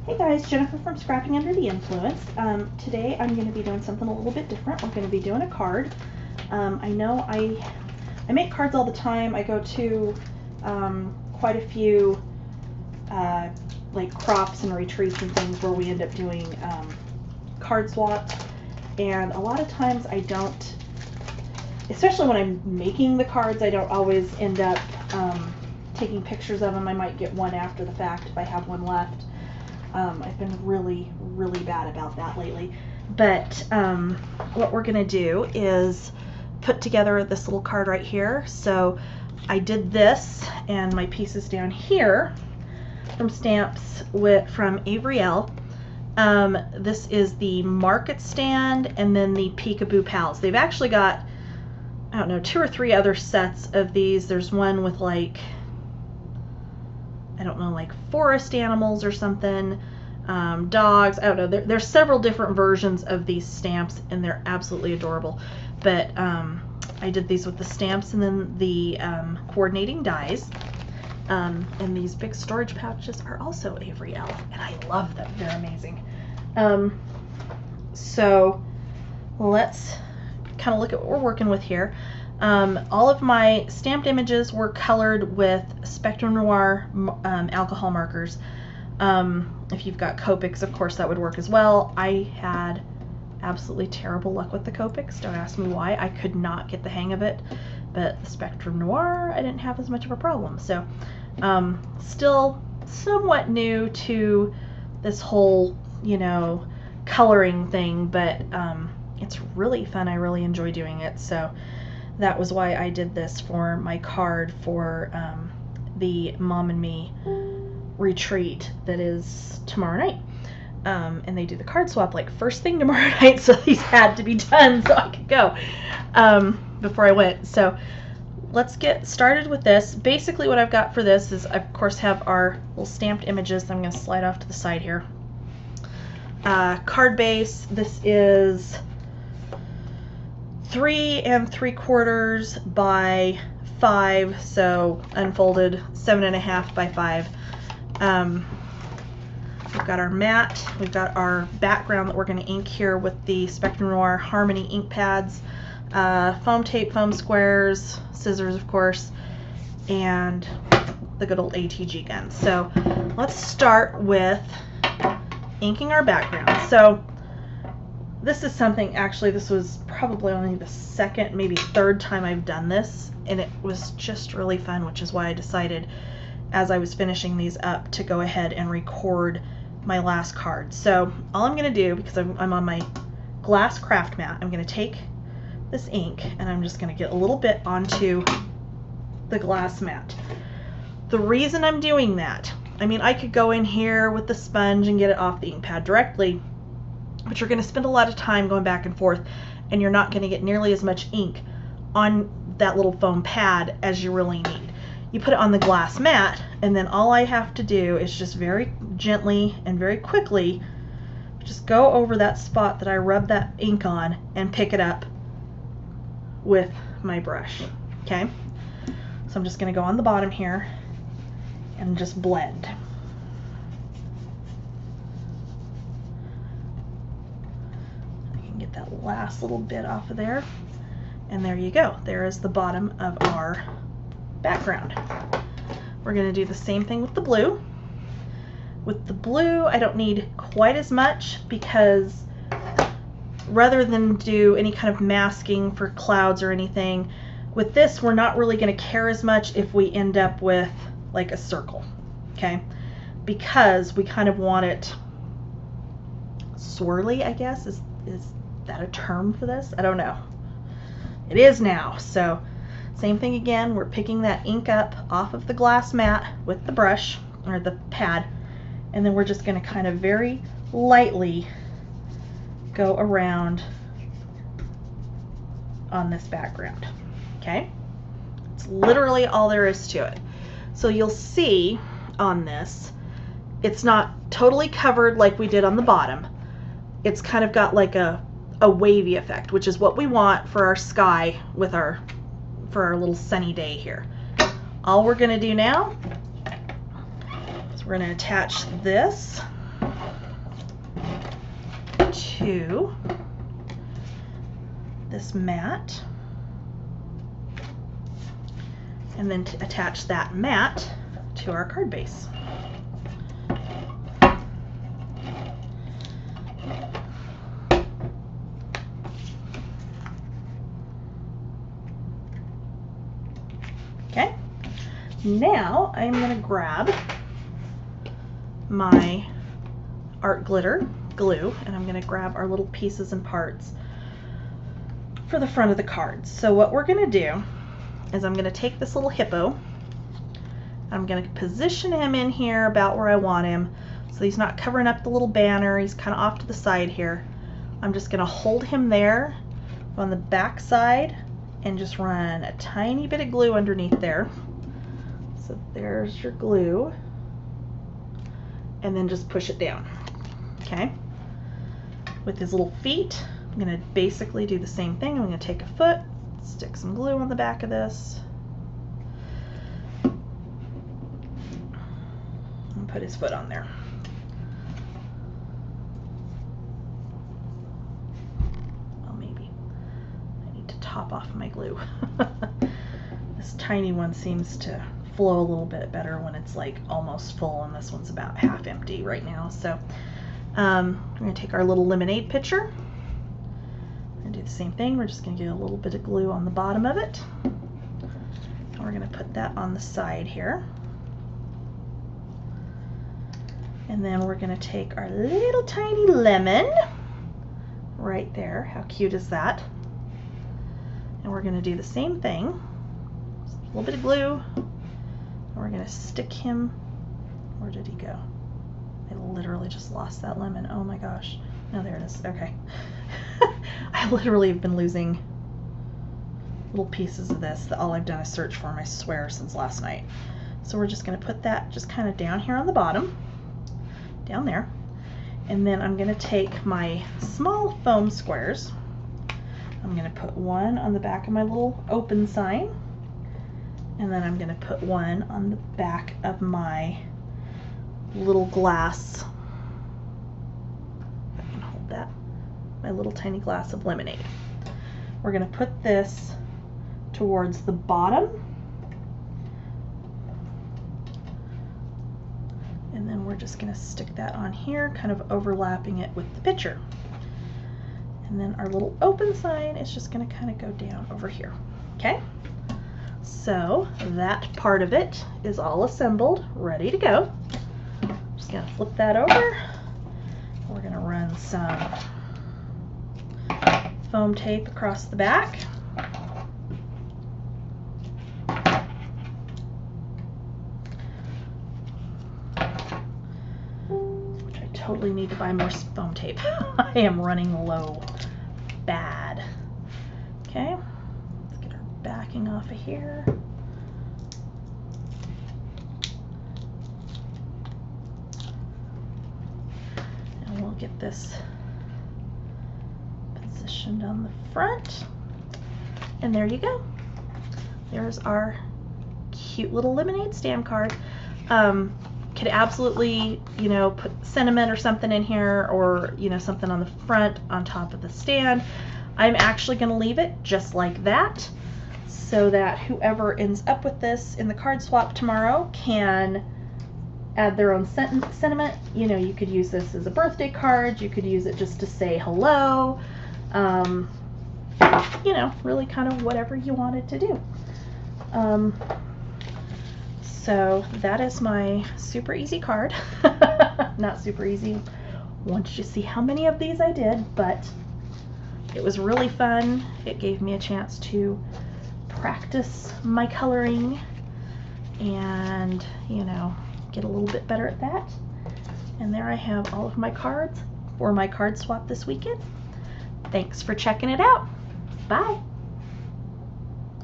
Hey guys, Jennifer from Scrapping Under the Influence. Today I'm going to be doing something a little bit different. We're going to be doing a card. I know I make cards all the time. I go to quite a few like crops and retreats and things where we end up doing card swaps, and a lot of times I don't, especially when I'm making the cards, I don't always end up taking pictures of them. I might get one after the fact if I have one left. I've been really bad about that lately. But what we're going to do is put together this little card right here. So I did this and my pieces down here from stamps from Avery, Elle. This is the Market Stand and then the Peekaboo Pals. They've actually got, I don't know, 2 or 3 other sets of these. There's one with like, I don't know, like forest animals or something, dogs, I don't know. There's several different versions of these stamps and they're absolutely adorable. But I did these with the stamps and then the coordinating dies. And these big storage pouches are also Avery, Elle, and I love them. They're amazing. So let's kind of look at what we're working with here. All of my stamped images were colored with Spectrum Noir alcohol markers. If you've got Copics, of course, that would work as well. I had absolutely terrible luck with the Copics. Don't ask me why. I could not get the hang of it. But the Spectrum Noir, I didn't have as much of a problem. So still somewhat new to this whole, you know, coloring thing, but it's really fun. I really enjoy doing it. So that was why I did this for my card for the Mom and Me retreat that is tomorrow night. And they do the card swap like first thing tomorrow night, so these had to be done so I could go before I went. So let's get started with this. Basically what I've got for this is I of course have our little stamped images. I'm going to slide off to the side here. Card base, this is 3 3/4 by 5, so unfolded 7.5 by 5. We've got our mat, we've got our background that we're going to ink here with the Spectrum Noir Harmony ink pads, foam tape, foam squares, scissors of course, and the good old ATG gun. So let's start with inking our background. So this is something, actually this was probably only the second, maybe third time I've done this, and it was just really fun, which is why I decided as I was finishing these up to go ahead and record my last card. So all I'm going to do, because I'm on my glass craft mat, I'm going to take this ink and I'm just going to get a little bit onto the glass mat. The reason I'm doing that, I mean, I could go in here with the sponge and get it off the ink pad directly, but you're going to spend a lot of time going back and forth and you're not going to get nearly as much ink on that little foam pad as you really need. You put it on the glass mat and then all I have to do is just very gently and very quickly just go over that spot that I rubbed that ink on and pick it up with my brush. Okay, so I'm just going to go on the bottom here and just blend. Get that last little bit off of there, and there you go. There is the bottom of our background. We're going to do the same thing with the blue. With the blue, I don't need quite as much because rather than do any kind of masking for clouds or anything, with this we're not really going to care as much if we end up with like a circle, okay? Because we kind of want it swirly, I guess. Is that a term for this? I don't know. It is now. So same thing again, we're picking that ink up off of the glass mat with the brush or the pad, and then we're just going to kind of very lightly go around on this background. Okay? It's literally all there is to it. So you'll see on this, it's not totally covered like we did on the bottom. It's kind of got like a wavy effect, which is what we want for our sky with for our little sunny day here. All we're going to do now is we're going to attach this to this mat, and then to attach that mat to our card base. Okay, now I'm going to grab my art glitter glue, and I'm going to grab our little pieces and parts for the front of the cards. So what we're going to do is I'm going to take this little hippo, I'm going to position him in here about where I want him so he's not covering up the little banner, he's kind of off to the side here. I'm just going to hold him there on the back side and just run a tiny bit of glue underneath there. So there's your glue, and then just push it down. Okay, with his little feet, I'm going to basically do the same thing. I'm going to take a foot, stick some glue on the back of this, and put his foot on there. Well, maybe I need to top off my glue. This tiny one seems to flow a little bit better when it's like almost full, and this one's about half empty right now. So we're going to take our little lemonade pitcher and do the same thing. We're just going to get a little bit of glue on the bottom of it, and we're going to put that on the side here. And then we're going to take our little tiny lemon right there. How cute is that? And we're going to do the same thing. Just a little bit of glue. And we're going to stick him. Where did he go? I literally just lost that lemon. Oh my gosh. No, there it is. Okay. I literally have been losing little pieces of this. All I've done is search for them, I swear, since last night. So we're just going to put that just kind of down here on the bottom. Down there. And then I'm going to take my small foam squares. I'm going to put one on the back of my little open sign, and then I'm going to put one on the back of my little glass, if I can hold that, my little tiny glass of lemonade. We're going to put this towards the bottom, and then we're just going to stick that on here, kind of overlapping it with the pitcher. And then our little open sign is just going to kind of go down over here. Okay, so that part of it is all assembled, ready to go. Just going to flip that over. We're going to run some foam tape across the back. Which I totally need to buy more foam tape. I am running low. Bad. Okay, let's get our backing off of here. And we'll get this positioned on the front. And there you go. There's our cute little lemonade stand card. Could absolutely, you know, put sentiment or something in here, or, you know, something on the front on top of the stand. I'm actually going to leave it just like that, so that whoever ends up with this in the card swap tomorrow can add their own sentiment. You know, you could use this as a birthday card, you could use it just to say hello, you know, really kind of whatever you wanted to do. So that is my super easy card. Not super easy once you see how many of these I did, but it was really fun. It gave me a chance to practice my coloring and, you know, get a little bit better at that. And there I have all of my cards for my card swap this weekend. Thanks for checking it out. Bye.